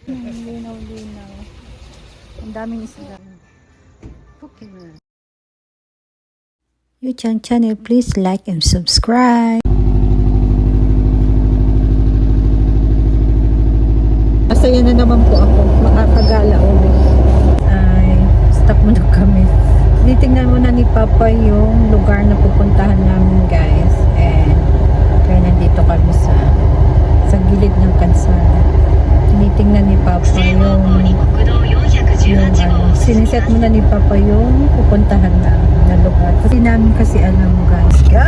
Linaw-linaw. Ang daming isda. Okay. YouTube channel, please like and subscribe. Masaya na naman po ako. Makakagala ulit. Ay, stop muna kami. Titingnan muna ni Papa yung lugar na pupuntahan namin, guys. And kaya nandito kami sa gilid ng kalsada. Tinitingnan ni Papa siniset muna ni Papa yung pupuntahan namin na lugar. Kasi namin kasi alam, guys. Go!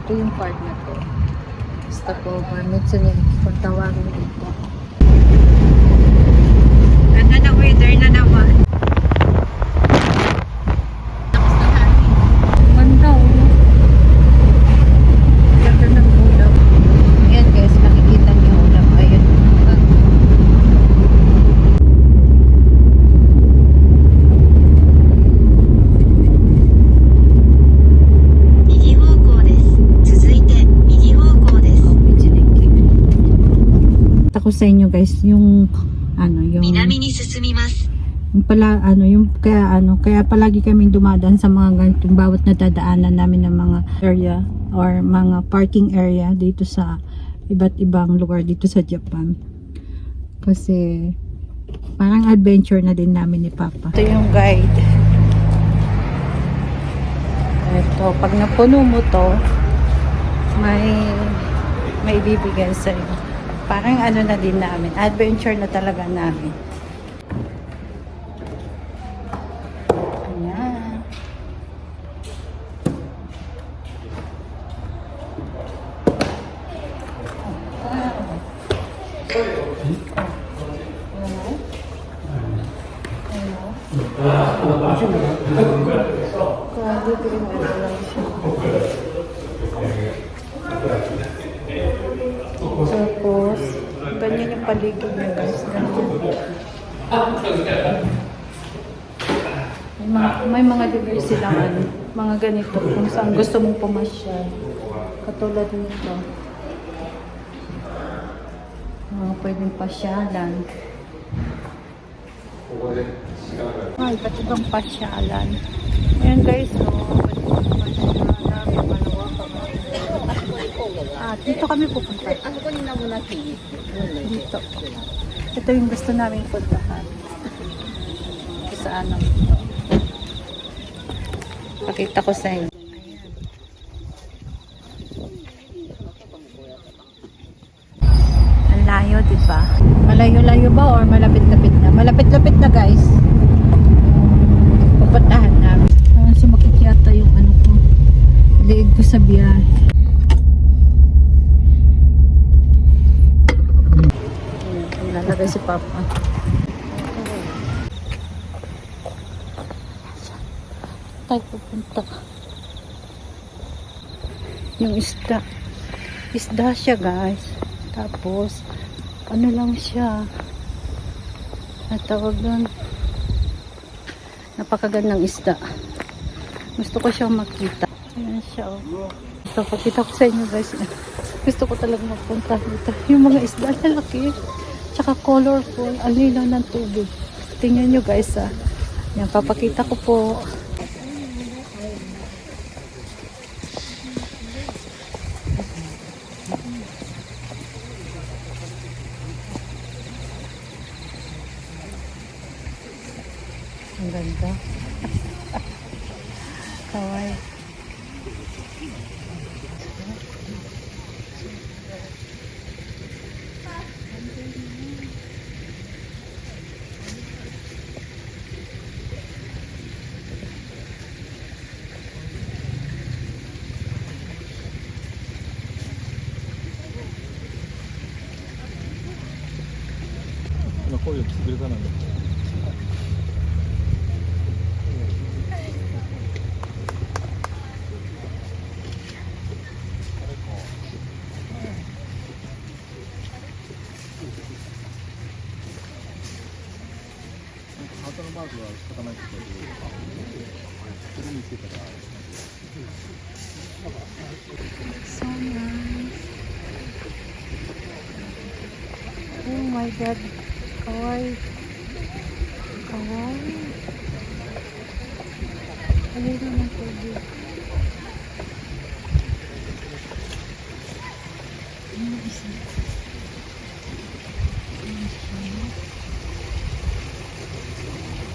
Ito yung part na to. Stopover. Minsan yung pagtawagin dito. Ganda na weather na naman. Tapos na hangin. Ganda o. Ganda ng ulap. Ayan guys, makikita niyo ulap. Ayan. Ko sa inyo guys yung yung kaya palagi kami dumadaan sa mga ganitong bawat nadadaanan namin ng mga area or mga parking area dito sa iba't ibang lugar dito sa Japan kasi parang adventure na din namin ni Papa. Ito yung guide. Ito, pag napuno mo to may bibigyan sa iyo. Parang na din namin. Adventure na talaga namin. Ayan. Tapos, ganyan yung paligid niya guys. May mga lugar silang mga ganito kung saan gusto mong pumasyal. Katulad nito. Mga pwedeng pasyalan. Ay, ba't ibang pasyalan? Ayan guys, dito kami pupunta. Dito. Ito yung gusto namin puntahan. Saan pakita ko sa inyo. Ang layo, diba? Malayo-layo ba or malapit-lapit na? Malapit-lapit na guys. Pupuntahan namin. Sumakit yata yung ko. Liig ko sa biyahe. Nalagay si Papa. Tayo pupunta. Yung isda. Isda siya guys. Tapos, lang siya. Natawag doon. Napakagandang isda. Gusto ko siyang makita. Ayan siya oh. Ito, pakita ko sa inyo guys. Gusto ko talaga magpunta dito. Yung mga isda na laki. Tsaka colorful, ang linaw ng tubig. Tingnan nyo guys Yan, papakita ko po. Ang ganda. Kawaii. Oluyor, bir tane. So nice. Oh my god. Kawaii. Kawaii. Ano naman tubig? Ano isa? Ano siya?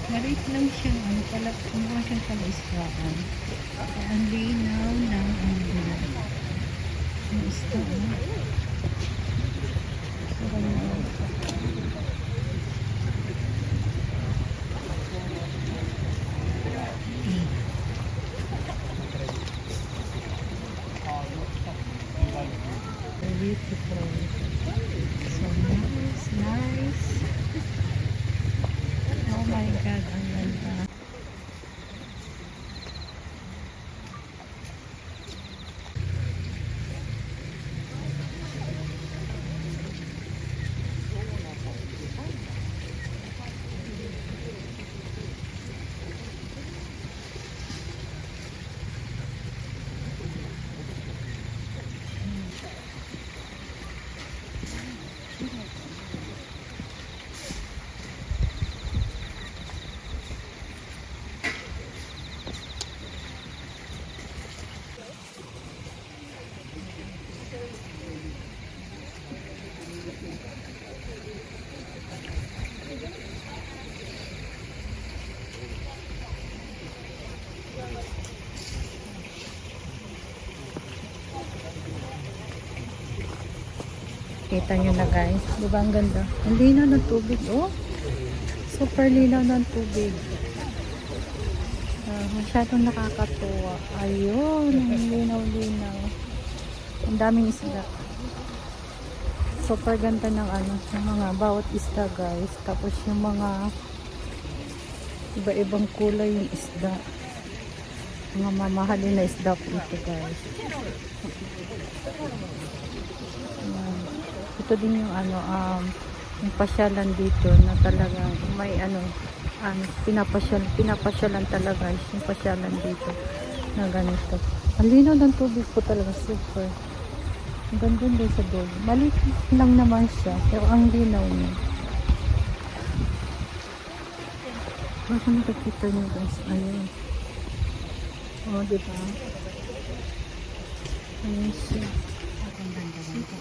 Marit lang siyang ano pala, kumuha siyang palaiswaan. Ang linaw ng ano. Ang isda, ano? So, ganun. Beautiful. So nice, nice. Oh my god, ang ganda. Kita nyo na guys, di ba ang ganda? Ang linaw ng tubig, oh. Super linaw ng tubig. Masyadong nakakatuwa. Ayun, ang linaw-linaw. Ang daming isda. Super ganda ng ano, ng mga bawat isda guys. Tapos yung mga iba-ibang kulay yung isda. Mga mamahalin na isda po ito guys. Ito din yung ano, yung pasyalan dito na talagang may ano, pinapasyalan talaga yung pasyalan dito na ganito. Ang linaw ng tubig po talaga, super. Ang ganda din sa dulo. Maliit lang naman siya, pero ang linaw niya. Baka nakikita niyo guys, ayun. O, diba? Ayun siya. Ang ganda nito.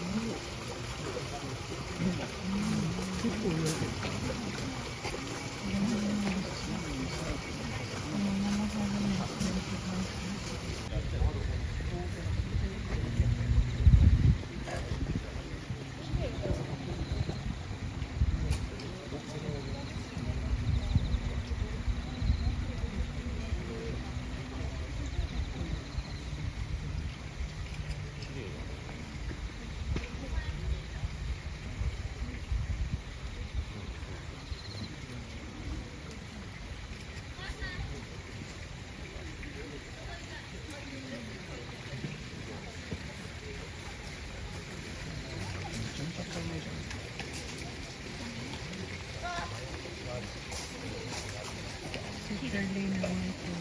Darling naman ito.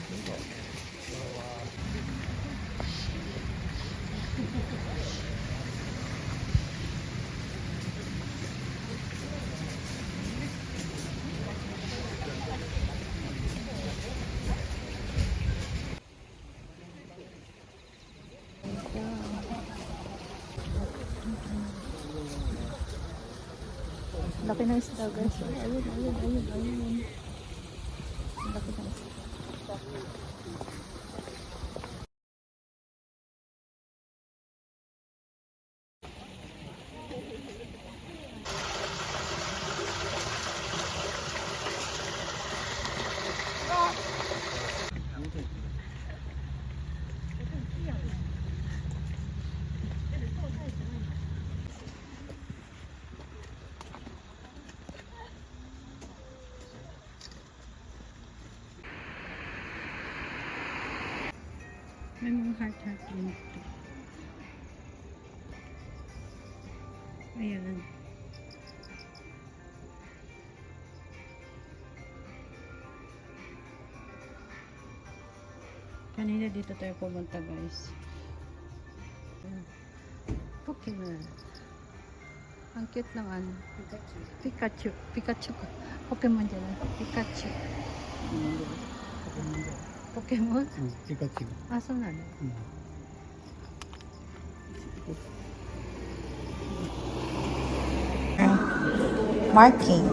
Laki ng isda guys. Ayun, ayun, ayun, ayun. Laki ng isda. Ayan. Kanina dito tayo pumunta, guys. Pokemon. Ang cute ng ano. Pikachu. Pikachu. Pokemon dyan. Pikachu. Pokemon? Pikachu. Asan na? Marking.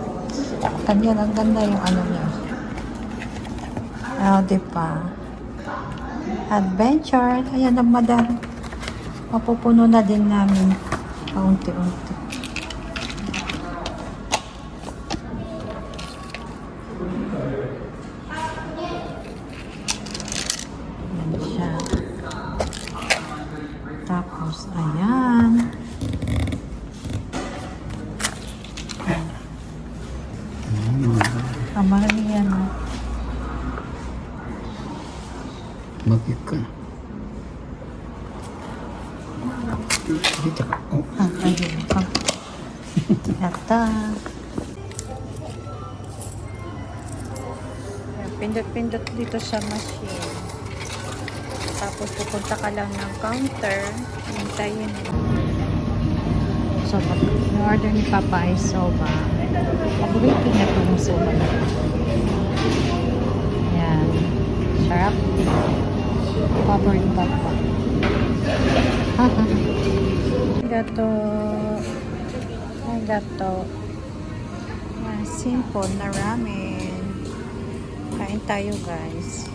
Ganyan, ang ganda yung ano niya. Ah, diba? Adventure. Ayan ang madam. Mapupuno na din namin. Paunti-unti. Ayan siya. Tapos, ayan. Ang marami yan. Bakit ka? Dito. Oh. Ah, ayun. Yata. Pindot-pindot dito sa machine. Tapos pupunta ka lang ng counter. Hintayin mo. So, order ni Papa ay soba. Paborito niya itong soba na ito. Yan. Sarap. Favorite Papa. Gato. Ay, gato. Yan, simple na ramen. Kain tayo, guys.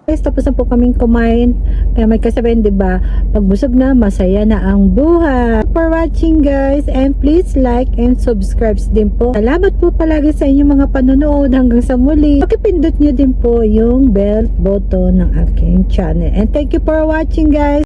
Guys, tapos na po kaming kumain. Kaya may kasabihin, diba? Pag busog na, masaya na ang buhay. For watching, guys. And please like and subscribe din po. Salamat po palagi sa inyong mga panonood. Hanggang sa muli. Pakipindot nyo din po yung bell button ng aking channel. And thank you for watching, guys.